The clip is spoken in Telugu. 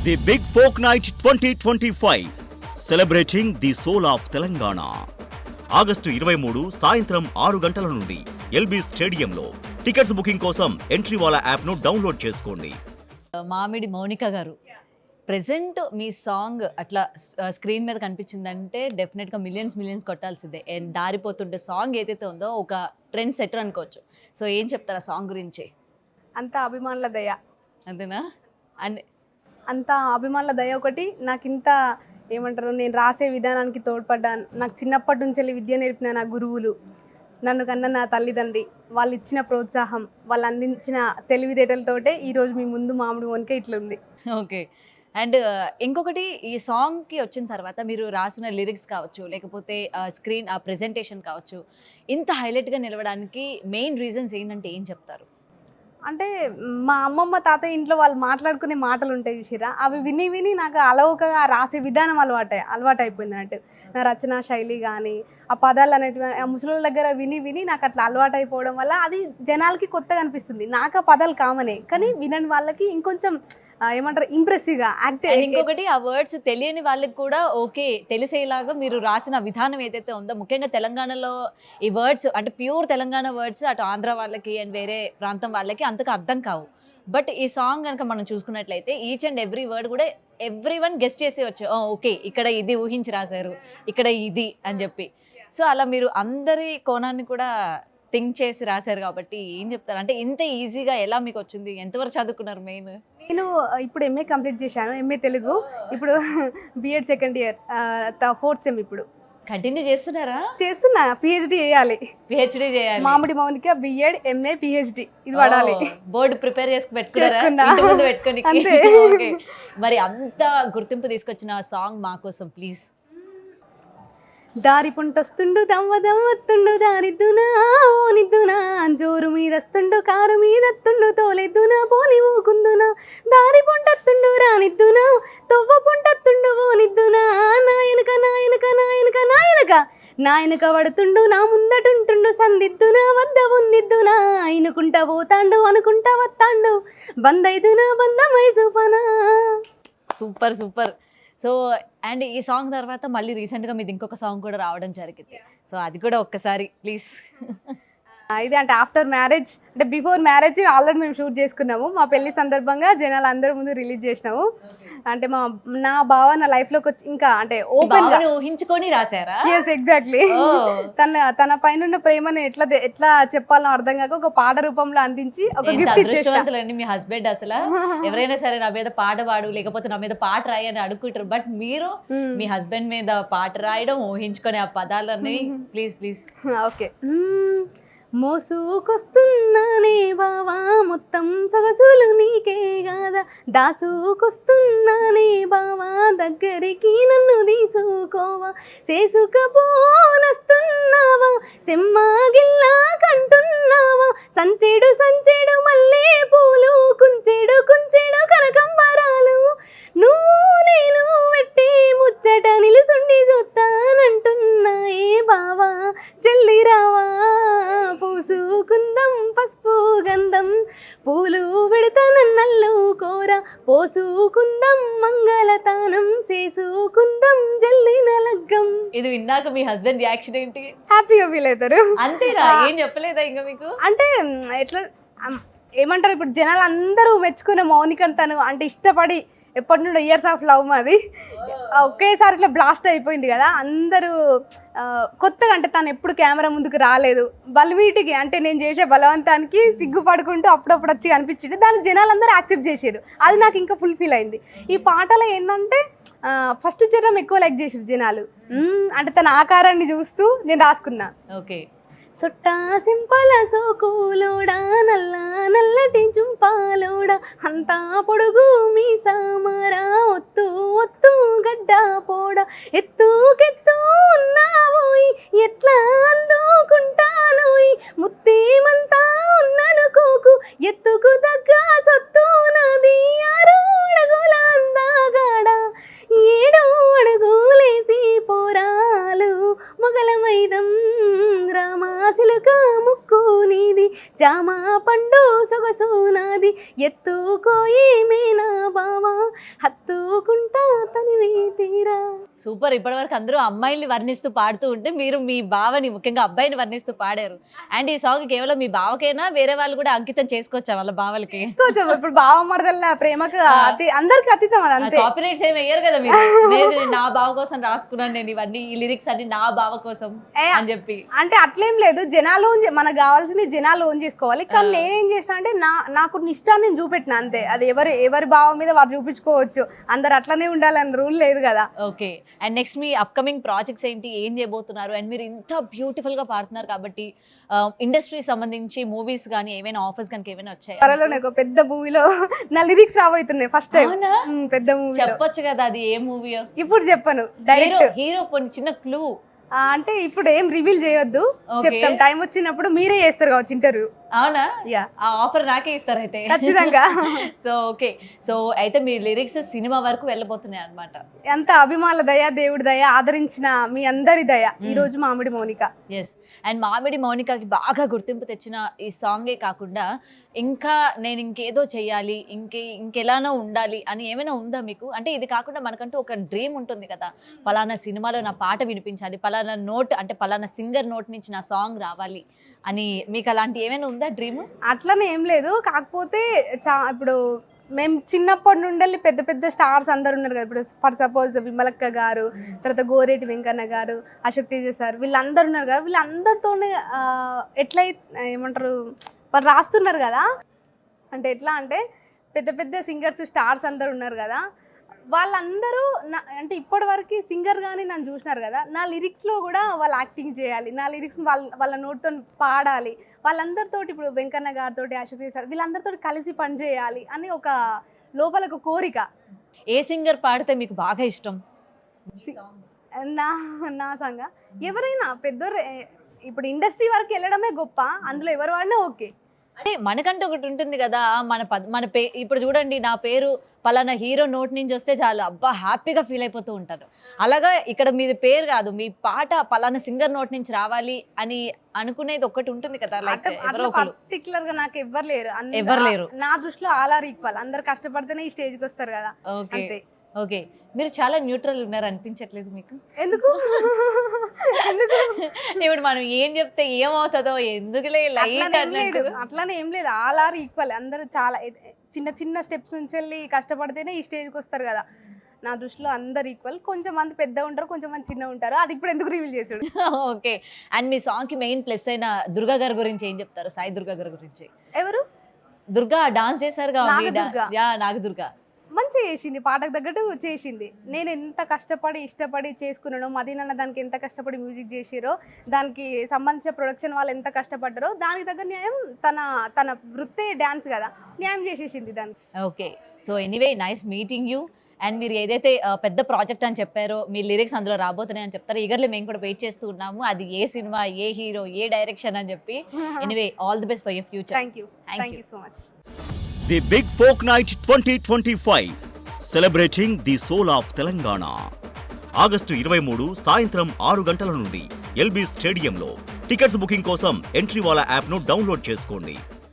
The big folk night 2025 celebrating the soul of Telangana. August 23 సాయంత్రం 6 గంటల నుండి ఎల్బీ స్టేడియంలో. టికెట్స్ బుకింగ్ కోసం ఎంట్రీవాలా యాప్ను డౌన్లోడ్ చేసుకోండి. మామిడి మౌనిక గారు, ప్రెసెంట్ మీ సాంగ్ అట్లా స్క్రీన్ మీద కనిపించిందంటే డెఫినెట్గా మిలియన్స్ కొట్టాల్సిందే. అండ్ దారిపోతుంటే సాంగ్ ఏదైతే ఉందో ఒక ట్రెండ్ సెటర్ అనుకోవచ్చు. సో ఏం చెప్తారు ఆ సాంగ్ గురించి? అంత అభిమానుల దయ, అంతేనా? అంత అభిమానుల దయ ఒకటి. నాకు ఇంత ఏమంటారు, నేను రాసే విధానానికి తోడ్పడ్డాను. నాకు చిన్నప్పటి నుంచి విద్య నేర్పిన నా గురువులు, నన్ను కన్నా నా తల్లిదండ్రి, వాళ్ళు ఇచ్చిన ప్రోత్సాహం, వాళ్ళు అందించిన తెలివితేటలతోటే ఈరోజు మీ ముందు మామిడి మౌనిక ఇట్లా ఉంది. ఓకే. అండ్ ఇంకొకటి, ఈ సాంగ్కి వచ్చిన తర్వాత మీరు రాసిన లిరిక్స్ కావచ్చు, లేకపోతే స్క్రీన్ ప్రెజెంటేషన్ కావచ్చు, ఇంత హైలైట్గా నిలవడానికి మెయిన్ రీజన్స్ ఏంటంటే ఏం చెప్తారు? అంటే మా అమ్మమ్మ తాతయ్య ఇంట్లో వాళ్ళు మాట్లాడుకునే మాటలు ఉంటాయి చూసిరా, అవి విని విని నాకు అలవకగా రాసే విధానం అలవాటు అయిపోయింది అన్నట్టు. నా రచనా శైలి కానీ ఆ పదాలు అనేటివి ఆ ముసలి దగ్గర విని విని నాకు అట్లా అలవాటు అయిపోవడం వల్ల అది జనాలకి కొత్తగా అనిపిస్తుంది. నాకు ఆ పదాలు కామనే, కానీ వినని వాళ్ళకి ఇంకొంచెం ఏమంటారు ఇంప్రెసివ్గా యాక్ట్. ఇంకొకటి, ఆ వర్డ్స్ తెలియని వాళ్ళకి కూడా ఓకే తెలిసేలాగా మీరు రాసిన విధానం ఏదైతే ఉందో, ముఖ్యంగా తెలంగాణలో ఈ వర్డ్స్ అంటే ప్యూర్ తెలంగాణ వర్డ్స్ అటు ఆంధ్ర వాళ్ళకి అండ్ వేరే ప్రాంతం వాళ్ళకి అంతగా అర్థం కావు. బట్ ఈ సాంగ్ కనుక మనం చూసుకున్నట్లయితే ఈచ్ అండ్ ఎవ్రీ వర్డ్ కూడా ఎవ్రీ వన్ గెస్ట్ చేసేవచ్చు. ఓకే, ఇక్కడ ఇది ఊహించి రాశారు, ఇక్కడ ఇది అని చెప్పి. సో అలా మీరు అందరి కోణాన్ని కూడా థింక్ చేసి రాశారు కాబట్టి ఏం చెప్తారు? అంటే ఇంత ఈజీగా ఎలా మీకు వచ్చింది? ఎంతవరకు చదువుకున్నారు? మెయిన్ నేను ఇప్పుడు ఎంఏ కంప్లీట్ చేశాను, ఎంఏ తెలుగు. ఇప్పుడు B Ed second year, 4th sem. ఇప్పుడు కంటిన్యూ చేస్తున్నారా? చేస్తున్నా, పిహెచ్డి చేయాలి. పిహెచ్డి చేయాలి. మామిడి మౌనిక బిఎడ్ ఎంఏ పిహెచ్డి ఇది పడాలి. బోర్డు ప్రిపేర్ చేసి పెట్టుకున్నారా? పెట్టుకొని. మరి అంత గుర్తింపు తీసుకొచ్చిన సాంగ్ మా కోసం ప్లీజ్. దారి పుంటొస్తుండు దవ్వదవ్వత్తుండు దారిద్దునా ఓనిద్దునా, జోరు మీదస్తుండు కారు మీదత్తుండు తోలెద్దునా పోని ఊకుందునా, దారి పుంటత్తుండు రానిద్దునా తొవ్వ పుంటత్తుండు ఓనిద్దునా, నాయనక నాయనక నాయనక నాయనక నాయనక పడుతుండు నా ముందటుంటుండు సందిద్దునా వద్ద ఉందిద్దునా, అయినుకుంటా పోతాండు అనుకుంటా వత్తాండు బందైదునా బందమై చూపనా. Super super. సో అండ్ ఈ సాంగ్ తర్వాత మళ్ళీ రీసెంట్గా మీది ఇంకొక సాంగ్ కూడా రావడం జరిగింది. సో అది కూడా ఒక్కసారి ప్లీజ్. ఇది అంటే ఆఫ్టర్ మ్యారేజ్, అంటే బిఫోర్ మ్యారేజ్ ఆల్రెడీ మేము షూట్ చేసుకున్నాము. మా పెళ్లి సందర్భంగా జనాలు అందరి ముందు రిలీజ్ చేసినాము. అంటే నా బావ నా లైఫ్లోకి వచ్చి ఇంకా అంటే ఓపెన్ ఊహించుకొని రాశారా? Yes, exactly. తన పైన ఉన్న ప్రేమను ఎట్లా చెప్పాలో అర్థం కాక ఒక పాట రూపంలో అందించి ఒక గిఫ్ట్ అదృష్టవంతులండి మీ హస్బెండ్. అసలు ఎవరైనా సరే నా మీద పాట పాడు లేకపోతే నా మీద పాట రాయి అని అడుగుంటారు, బట్ మీరు మీ హస్బెండ్ మీద పాట రాయడం, ఊహించుకొని ఆ పదాలన్నీ ప్లీజ్ ప్లీజ్. ఓకే. మోసుకొస్తున్నానే బావా మొత్తం సొగసులు నీకే కాదా, దాసుకొస్తున్నానే బావా దగ్గరికి నన్ను తీసుకోవా, చేసుకపోనస్తున్నావా సెమ్మాగిల్లా కంటున్నావా, సంచెడు సంచెడు మల్లె పూలు కుంచెడు కుంచెడు కనకంబరాలు, నువ్వు నేను వెట్టే ముచ్చట నిలుసుండి చూస్తానంటున్నా ఏ బావా జల్లి రావా, పూసుకుందం పసుపు గంధం పూలు పెడతానన్నల్లు కోర, పోసుకుందం మంగళతానం చేసుకుందం జల్లిన లగ్గం. ఇది విన్నాక మీ హస్బెండ్ రియాక్షన్ ఏంటి? హ్యాపీగా ఫీల్ అవుతారు. అంతేనా? ఏం చెప్పలేదా ఇంకా మీకు? అంటే ఎట్లా ఏమంటారు, ఇప్పుడు జనాలు అందరూ మెచ్చుకునే మౌనికను తను అంటే ఇష్టపడి ఎప్పటి నుండో ఇయర్స్ ఆఫ్ లవ్ మాది ఒకేసారి ఇట్లా బ్లాస్ట్ అయిపోయింది కదా. అందరూ కొత్తగా అంటే తను ఎప్పుడు కెమెరా ముందుకు రాలేదు, బలవీటికి అంటే నేను చేసే బలవంతానికి సిగ్గుపడుకుంటూ అప్పుడప్పుడు వచ్చి కనిపించింది. దాన్ని జనాలందరూ యాక్సెప్ట్ చేసారు, అది నాకు ఇంకా ఫుల్ఫిల్ అయింది. ఈ పాటలో ఏంటంటే ఫస్ట్ చరణం ఎక్కువ లైక్ చేసారు జనాలు, అంటే తన ఆకారాన్ని చూస్తూ నేను రాసుకున్నా. ఓకే. సుట్టా సింపల సోకులోడా నల్ల నల్లటి జుంపాలోడా, అంతా పొడుగు మీ సామరా ఒత్తు ఒత్తు గడ్డ పోడ, ఎత్తుకెత్తు ఉన్నావోయ్ ఎట్లా అందుకుంటానోయ్, ముత్తేమంతా ఉన్ననుకోకు ఎత్తుకు తగ్గ సొత్తు నాది, 6 అడుగుల అందగాడ 7 అడుగులేసి పోరాలు మొగలమైదం రామాసిలుక ముక్కు నీది, జామా పండు సొగసు నాది, ఎత్తుకోయి మేనా బావా హత్తు మీరా. సూపర్. ఇప్పటివరకు అందరూ అమ్మాయిల్ని వర్ణిస్తూ పాడుతూ ఉంటే మీరు మీ బావని ముఖ్యంగా అబ్బాయిని వర్ణిస్తూ పాడారు. అండ్ ఈ సాంగ్ కేవలం మీ బావకైనా వేరే వాళ్ళు కూడా అంకితం చేసుకోవచ్చా వాళ్ళ బావలకి? కొంచెం ఇప్పుడు బావ మరదల ప్రేమకు అందరికి అతీతం అది అంతే. కాపీరైట్స్ ఏమి వేయరు కదా మీరు? లేదు నా బావ కోసం రాసుకున్నాను నేను ఇవన్నీ, ఈ లిరిక్స్ అన్ని నా బావ కోసం అని చెప్పి. అంటే అట్లేం లేదు, జనాలు మనకు కావాల్సింది జనాలు ఓన్ చేసుకోవాలి. కానీ నేనేం చేసిన అంటే నాకు ఇష్టాన్ని నేను చూపెట్టిన అంతే. అది ఎవరి భావ మీద వారు చూపించుకోవచ్చు, అందరు అట్లనే ఉండాలని రూల్ లేదు కదా. Okay. And next me upcoming projects ఏంటి, ఏం చేయబోతున్నారు? అండ్ మీరు ఇంత బ్యూటిఫుల్ గా పాడుతున్నారు కాబట్టి ఇండస్ట్రీ సంబంధించి మూవీస్ కానీ ఏమైనా ఆఫర్స్ కనుక ఏమైనా వచ్చాయి? త్వరలో నాకు పెద్ద మూవీలో నా లిరిక్స్ రాబోతున్నాయి ఫస్ట్ టైం. పెద్ద మూవీ చెప్పొచ్చు కదా, అది ఏ మూవీ? ఇప్పుడు చెప్పను, డైరెక్ట్ హీరో చిన్న క్లూ. అంటే ఇప్పుడు ఏం రివీల్ చేయొద్దు, చెప్తాం టైం వచ్చినప్పుడు. మీరే చేస్తారు కావచ్చు ఇంటర్వ్యూ. అవునా? యా, ఆ ఆఫర్ నాకే ఇస్తారు అయితే ఖచ్చితంగా. సో ఓకే, సో అయితే మీ లిరిక్స్ సినిమా వరకు వెళ్ళబోతున్నాయి అన్నమాట. ఎంత అభిమానుల దయ, దేవుడి దయ, ఆదరించిన మీ అందరి దయ. ఈ రోజు మామిడి మౌనిక. ఎస్. అండ్ మామిడి మౌనికకి బాగా గుర్తింపు తెచ్చిన ఈ సాంగే కాకుండా ఇంకా నేను ఇంకేదో చెయ్యాలి, ఇంకెలానో ఉండాలి అని ఏమైనా ఉందా మీకు? అంటే ఇది కాకుండా మనకంటూ ఒక డ్రీమ్ ఉంటుంది కదా, పలానా సినిమాలో నా పాట వినిపించాలి, పలానా నోట్ అంటే పలానా సింగర్ నోట్ నుంచి నా సాంగ్ రావాలి అని, మీకు అలాంటి ఏమైనా ఉందా డ్రీమ్? అట్లనే ఏం లేదు, కాకపోతే ఇప్పుడు మేము చిన్నప్పటి నుండి పెద్ద పెద్ద స్టార్స్ అందరు ఉన్నారు కదా. ఇప్పుడు ఫర్ సపోజ్ విమలక్క గారు, తర్వాత గోరేటి వెంకన్న గారు, అశోక్ తేజ సార్, వీళ్ళందరూ ఉన్నారు కదా. వీళ్ళందరితోనే ఏమంటారు వాళ్ళు రాస్తున్నారు కదా. అంటే ఎట్లా అంటే పెద్ద పెద్ద సింగర్స్ స్టార్స్ అందరు ఉన్నారు కదా, వాళ్ళందరూ అంటే ఇప్పటి వరకు సింగర్ కానీ నన్ను చూసినారు కదా. నా లిరిక్స్లో కూడా వాళ్ళు యాక్టింగ్ చేయాలి, నా లిరిక్స్ వాళ్ళ నోటితో పాడాలి. వాళ్ళందరితోటి ఇప్పుడు వెంకన్న గారితో, అశోక్ సార్, వీళ్ళందరితో కలిసి పనిచేయాలి అని ఒక లోపల ఒక కోరిక. ఏ సింగర్ పాడితే మీకు బాగా ఇష్టం? నా సంగ ఎవరైనా పెద్దోరు, ఇప్పుడు ఇండస్ట్రీ వరకు వెళ్ళడమే గొప్ప, అందులో ఎవరు వాడినా ఓకే. అంటే మనకంటే ఒకటి ఉంటుంది కదా, మన ఇప్పుడు చూడండి, నా పేరు పలానా హీరో నోట్ నుంచి వస్తే చాలు అబ్బా హ్యాపీగా ఫీల్ అయిపోతూ ఉంటారు. అలాగా ఇక్కడ మీది పేరు కాదు, మీ పాట పలానా సింగర్ నోట్ నుంచి రావాలి అని అనుకునేది ఒకటి ఉంటుంది కదా. లైక్ పర్టికులర్ గా నాకు ఎవరు లేరు నా దృష్టిలో. ఆల్ ఆర్ ఈక్వల్, అందరు కష్టపడితేనే ఈ స్టేజ్ కి వస్తారు కదా. Okay okay. మీరు చాలా న్యూట్రల్ ఉన్నారు అనిపించట్లేదు మీకు? ఎందుకు? ఇప్పుడు మనం ఏం చెప్తే ఏమవుతుందో ఎందుకులే లైట్ అట్లానే ఏం లేదు, ఆల్ ఆర్ ఈక్వల్. అందరూ చాలా చిన్న చిన్న స్టెప్స్ నుంచి వెళ్ళి కష్టపడితేనే ఈ స్టేజ్కి వస్తారు కదా. నా దృష్టిలో అందరు ఈక్వల్. కొంచెం మంది పెద్ద ఉంటారు, కొంచెం మంది చిన్న ఉంటారు. అది ఇప్పుడు ఎందుకు రివీల్ చేసాడు? ఓకే. అండ్ మీ సాంగ్ కి మెయిన్ ప్లస్ అయిన దుర్గా గారి గురించి ఏం చెప్తారు? సాయి దుర్గా గారి గురించి. ఎవరు? దుర్గా డాన్స్ చేశారు నాగదుర్గా. మంచిగా చేసింది, పాటకు తగ్గట్టు చేసింది. నేను ఎంత కష్టపడి ఇష్టపడి చేసుకున్నానో, మదీనన్న దానికి ఎంత కష్టపడి మ్యూజిక్ చేసిరో, దానికి సంబంధించిన ప్రొడక్షన్ వాళ్ళు ఎంత కష్టపడ్డారో, దానికి తగ్గ న్యాయం తన వృత్తే డ్యాన్స్ కదా, న్యాయం చేసేసింది దానికి. Okay. So anyway nice meeting you. And మీరు ఏదైతే పెద్ద ప్రాజెక్ట్ అని చెప్పారో, మీ లిరిక్స్ అందులో రాబోతున్నాయి అని చెప్తారు. ఈగర్లీ మేము కూడా వెయిట్ చేస్తూ ఉన్నాము, అది ఏ సినిమా, ఏ హీరో, ఏ డైరెక్షన్ అని చెప్పి. Anyway all the best for your future. Thank you so much. The Big Folk Night 2025 celebrating the soul of Telangana. August 23 సాయంత్రం 6 గంటల నుండి ఎల్బీ స్టేడియంలో. టికెట్స్ బుకింగ్ కోసం ఎంట్రీ వాలా యాప్ను డౌన్లోడ్ చేసుకోండి.